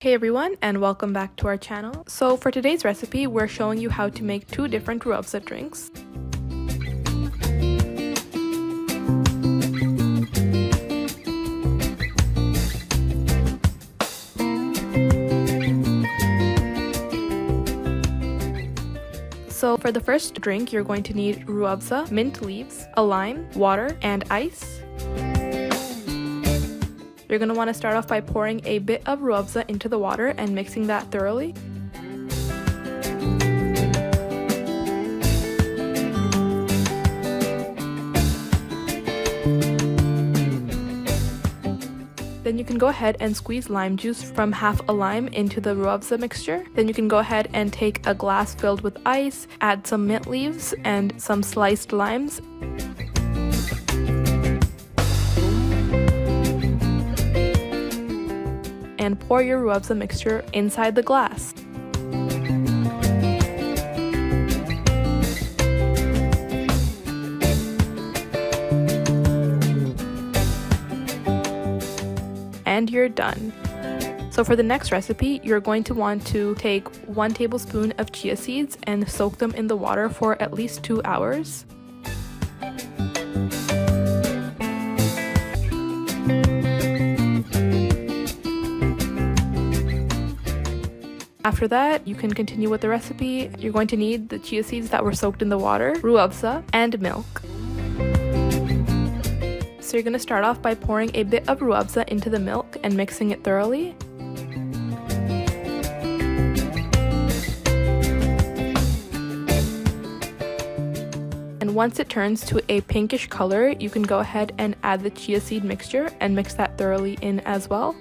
Hey everyone, and welcome back to our channel. So for today's recipe, we're showing you how to make two different Rooh Afza drinks. So for the first drink, you're going to need Rooh Afza, mint leaves, a lime, water, and ice. You're going to want to start off by pouring a bit of Rooh Afza into the water and mixing that thoroughly. Then you can go ahead and squeeze lime juice from half a lime into the Rooh Afza mixture. Then you can go ahead and take a glass filled with ice, add some mint leaves and some sliced limes. And pour your Rooh Afza mixture inside the glass. And you're done. So for the next recipe, you're going to want to take 1 tablespoon of chia seeds and soak them in the water for at least 2 hours. After that, you can continue with the recipe. You're going to need the chia seeds that were soaked in the water, Rooh Afza, and milk. So you're going to start off by pouring a bit of Rooh Afza into the milk and mixing it thoroughly. And once it turns to a pinkish color, you can go ahead and add the chia seed mixture and mix that thoroughly in as well.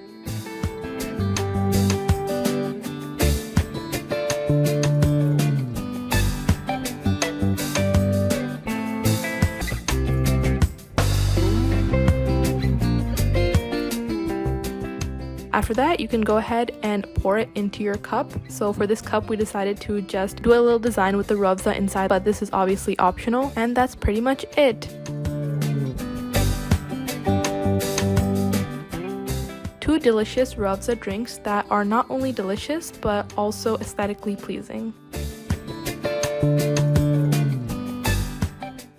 After that, you can go ahead and pour it into your cup. So for this cup, we decided to just do a little design with the Rooh Afza inside, but this is obviously optional, and that's pretty much it. Two delicious Rooh Afza drinks that are not only delicious, but also aesthetically pleasing.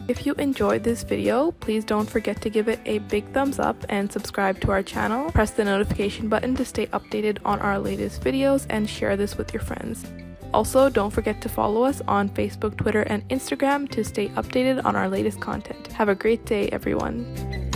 If you enjoyed this video, please don't forget to give it a big thumbs up and subscribe to our channel. Press the notification button to stay updated on our latest videos and share this with your friends. Also, don't forget to follow us on Facebook, Twitter, and Instagram to stay updated on our latest content. Have a great day, everyone.